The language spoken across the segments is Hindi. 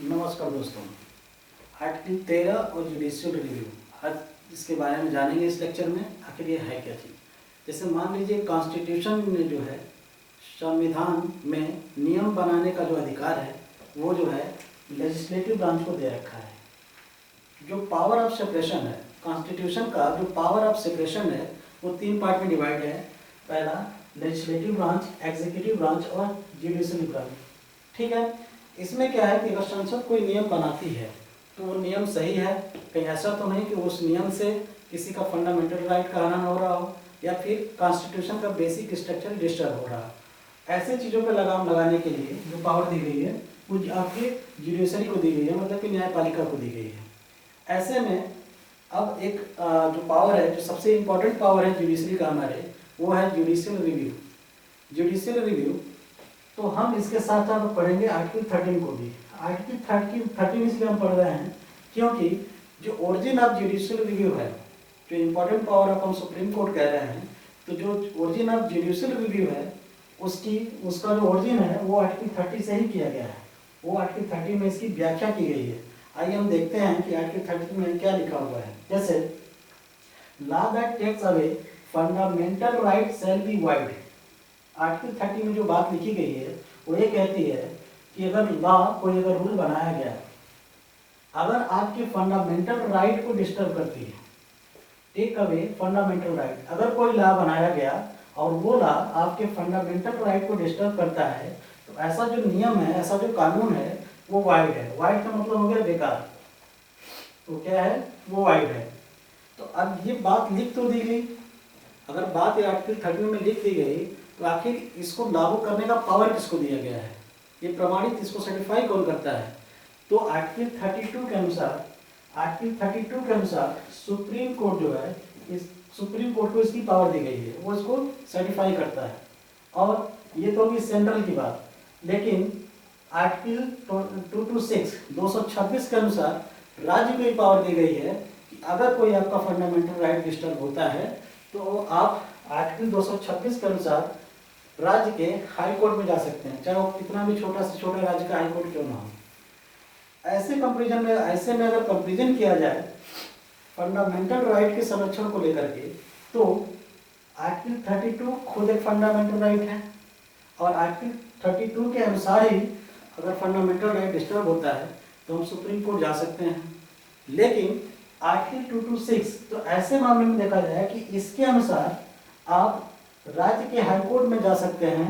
नमस्कार दोस्तों। आर्टिकल 13 और जुडिशियल रिव्यू आज इसके बारे में जानेंगे इस लेक्चर में। आखिर ये है क्या चीज़। जैसे मान लीजिए कॉन्स्टिट्यूशन में जो है संविधान में नियम बनाने का जो अधिकार है वो जो है लेजिस्लेटिव ब्रांच को दे रखा है। जो पावर ऑफ सेपरेशन है कॉन्स्टिट्यूशन का, जो पावर ऑफ सेपरेशन है वो 3 पार्ट में डिवाइड है। पहला लेजिस्लेटिव ब्रांच, एग्जीक्यूटिव ब्रांच और जुडिशियल ब्रांच। ठीक है, इसमें क्या है कि अगर संसद कोई नियम बनाती है तो वो नियम सही है, कहीं ऐसा तो नहीं कि उस नियम से किसी का फंडामेंटल राइट का हनन हो रहा हो या फिर कॉन्स्टिट्यूशन का बेसिक स्ट्रक्चर डिस्टर्ब हो रहा हो। ऐसे चीज़ों पर लगाम लगाने के लिए जो पावर दी गई है वो आपके जुडिशरी को दी गई है, मतलब कि न्यायपालिका को दी गई है। ऐसे में अब एक जो पावर है, जो सबसे इम्पोर्टेंट पावर है जुडिशरी का हमारे, वो है जुडिशियल रिव्यू। जुडिशियल रिव्यू तो हम इसके साथ साथ पढ़ेंगे आर्टिकल 13 को भी। आर्टिकल 13 इसलिए हम पढ़ रहे हैं क्योंकि जो ओरिजिन ऑफ जुडिशियल रिव्यू है, जो इम्पोर्टेंट पावर ऑफ हम सुप्रीम कोर्ट कह रहे हैं, तो जो ओरिजिन ऑफ जुडिशियल रिव्यू है उसका जो ओरिजिन है वो आर्टिकल 30 से ही किया गया है। वो आर्टिकल 30 में इसकी व्याख्या की गई है। आइए हम देखते हैं कि आर्टिकल 30 में क्या लिखा हुआ है। जैसे law that takes away fundamental right shall be void. Article 30 में जो बात लिखी गई है वो ये कहती है कि अगर कोई रूल बनाया गया, अगर आपके फंडामेंटल राइट को डिस्टर्ब करती है, टेक अवे फंडामेंटल राइट, अगर कोई लॉ बनाया गया और वो लॉ आपके फंडामेंटल राइट को डिस्टर्ब करता है तो ऐसा जो नियम है, ऐसा जो कानून है वो वाइड है। वाइड का मतलब हो गया बेकार, तो क्या है वो वाइड है। तो अब ये बात लिख तो दी गई, अगर बात आर्टिकल 30 में लिख दी गई तो आखिर इसको लागू करने का पावर किसको दिया गया है, ये प्रमाणित, इसको सर्टिफाई कौन करता है। तो आर्टिकल 32 के अनुसार सुप्रीम कोर्ट जो है, इस सुप्रीम कोर्ट को इसकी पावर दी गई है, वो इसको सर्टिफाई करता है। और ये तो होगी सेंट्रल की बात, लेकिन आर्टिकल 226 के अनुसार राज्य को ये पावर दी गई है कि अगर कोई आपका फंडामेंटल राइट डिस्टर्ब होता है तो आप आर्टिकल 226 के अनुसार राज्य के हाई कोर्ट में जा सकते हैं, चाहे वो कितना भी छोटा से छोटा राज्य का हाई कोर्ट क्यों ना हो। ऐसे में अगर कंपेरिजन किया जाए फंडामेंटल राइट के संरक्षण को लेकर के, तो आर्टिकल 32 खुद एक फंडामेंटल राइट है और आर्टिकल 32 के अनुसार ही अगर फंडामेंटल राइट डिस्टर्ब होता है तो हम सुप्रीम कोर्ट जा सकते हैं। लेकिन आर्टिकल 226 तो ऐसे मामले में देखा जाए कि इसके अनुसार आप राज्य के हाई कोर्ट में जा सकते हैं,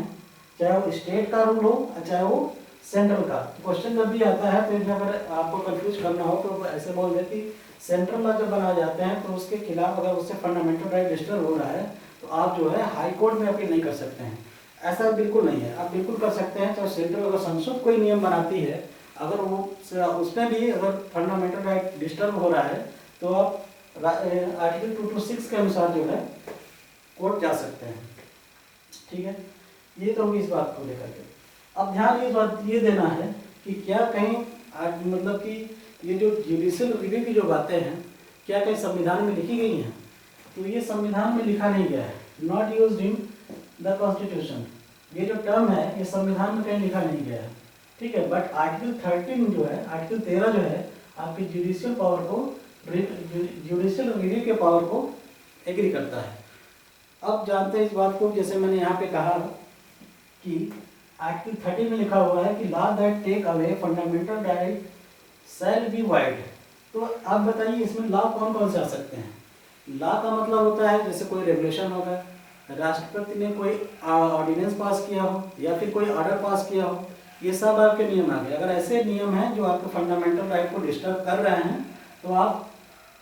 चाहे वो स्टेट का रूल हो चाहे वो सेंट्रल का। क्वेश्चन जब भी आता है तो अगर आपको कंफ्यूज करना हो तो ऐसे बोल दे कि सेंट्रल लॉ जब बनाए जाते हैं तो उसके खिलाफ अगर उससे फंडामेंटल राइट डिस्टर्ब हो रहा है तो आप जो है हाई कोर्ट में अपील नहीं कर सकते हैं। ऐसा बिल्कुल नहीं है, आप बिल्कुल कर सकते हैं। चाहे सेंट्रल अगर संसद कोई नियम बनाती है, अगर वो उसमें भी अगर फंडामेंटल राइट डिस्टर्ब हो रहा है तो आप आर्टिकल 226 के अनुसार जो है कोर्ट जा सकते हैं। ठीक है, ये तो होगी इस बात को लेकर के। अब ध्यान ये बात ये देना है कि क्या कहीं मतलब कि ये जो जुडिशियल रिव्यू की जो बातें हैं क्या कहीं संविधान में लिखी गई हैं, तो ये संविधान में लिखा नहीं गया है। Not used in the constitution, ये जो टर्म है ये संविधान में कहीं लिखा नहीं गया है। ठीक है, बट आर्टिकल 13 जो है, आर्टिकल 13 जो है आपकी जुडिशियल पावर को, जुडिशियल रिव्यू के पावर को एग्री करता है। अब जानते हैं इस बात को, जैसे मैंने यहाँ पे कहा कि आर्टिकल 30 में लिखा हुआ है कि law that take away fundamental right shall be void. तो आप बताइए इसमें लॉ कौन कौन से आ सकते हैं। लॉ का मतलब होता है जैसे कोई रेगुलेशन होगा, राष्ट्रपति ने कोई ऑर्डिनेंस पास किया हो या फिर कोई ऑर्डर पास किया हो, ये सब आपके नियम आ गए। अगर ऐसे नियम हैं जो आपके फंडामेंटल राइट को डिस्टर्ब कर रहे हैं तो आप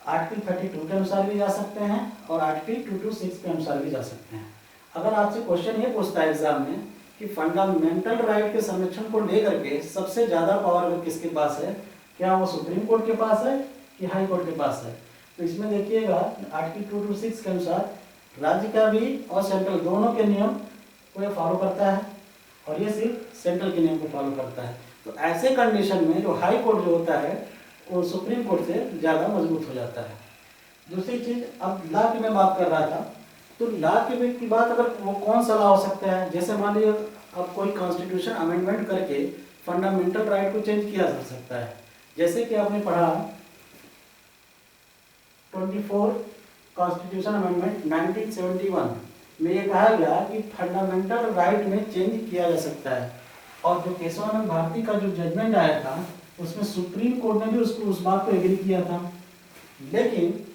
आर्टिकल 32 के अनुसार भी जा सकते हैं और आर्टिकल 226 के अनुसार भी जा सकते हैं। अगर आपसे क्वेश्चन ये पूछता है एग्जाम में कि फंडामेंटल राइट के संरक्षण को लेकर के सबसे ज़्यादा पावर किसके पास है, क्या वो सुप्रीम कोर्ट के पास है कि हाई कोर्ट के पास है, तो इसमें देखिएगा आर्टिकल 226 के अनुसार राज्य का भी और सेंट्रल दोनों के नियम को ये फॉलो करता है और ये सिर्फ सेंट्रल के नियम को फॉलो करता है। तो ऐसे कंडीशन में जो हाई कोर्ट जो होता है वो सुप्रीम कोर्ट से ज़्यादा मजबूत हो जाता है। दूसरी चीज़, अब लॉ की मैं बात कर रहा था, तो लॉ की बात अगर वो कौन सा लॉ हो सकता है, जैसे मान लीजिए अब कोई कॉन्स्टिट्यूशन अमेंडमेंट करके फंडामेंटल राइट को चेंज किया जा सकता है। जैसे कि आपने पढ़ा 24 कॉन्स्टिट्यूशन अमेंडमेंट 1971 में ये कहा गया कि फंडामेंटल राइट में चेंज किया जा सकता है। और जो केशवानंद भारती का जो जजमेंट आया था उसमें सुप्रीम कोर्ट ने भी उसको उस बात को एग्री किया था, लेकिन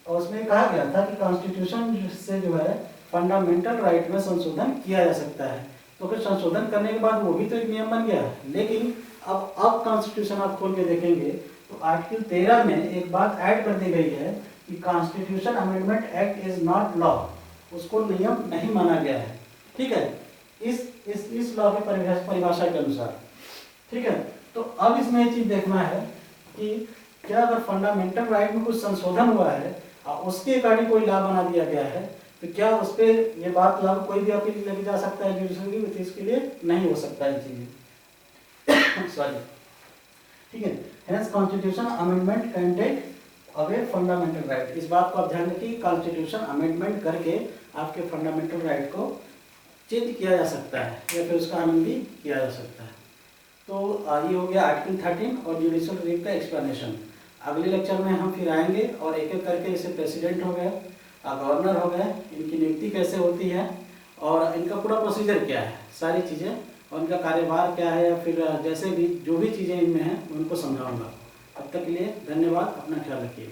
उसमें कहा गया था कि कॉन्स्टिट्यूशन से जो है फंडामेंटल राइट में संशोधन किया जा सकता है। तो फिर संशोधन करने के बाद वो भी तो एक नियम बन गया, लेकिन अब कॉन्स्टिट्यूशन आप खोल के देखेंगे तो आर्टिकल 13 में एक बात ऐड कर दी गई है कि constitution amendment act is not law, उसको नियम नहीं माना गया है। ठीक है, इस लॉ की परिभाषा के अनुसार। ठीक है, तो अब इसमें एक चीज देखना है कि क्या अगर फंडामेंटल राइट में कुछ संशोधन हुआ है और उसके अकॉर्डिंग कोई लॉ बना दिया गया है, तो क्या उस पर ये बात लागू कोई भी अपील लेके जा सकता है जुडिशरी में? इसके लिए नहीं हो सकता है चीजें सॉरी। ठीक है, hence constitution amendment can take away fundamental right. इस बात को आप ध्यान रखिए, कॉन्स्टिट्यूशन अमेंडमेंट करके आपके फंडामेंटल राइट को चेंज किया जा सकता है या फिर उसका अमल भी किया जा सकता है। तो ये हो गया आर्टिकल 13 और जुडिशियल रिव्यू का एक्सप्लेनेशन। अगले लेक्चर में हम फिर आएंगे और एक एक करके जैसे प्रेसिडेंट हो गए, गवर्नर हो गए, इनकी नियुक्ति कैसे होती है और इनका पूरा प्रोसीजर क्या है, सारी चीज़ें और इनका कार्यभार क्या है, या फिर जैसे भी जो भी चीज़ें इनमें हैं उनको समझाऊंगा। अब तक के लिए धन्यवाद, अपना ख्याल रखिए।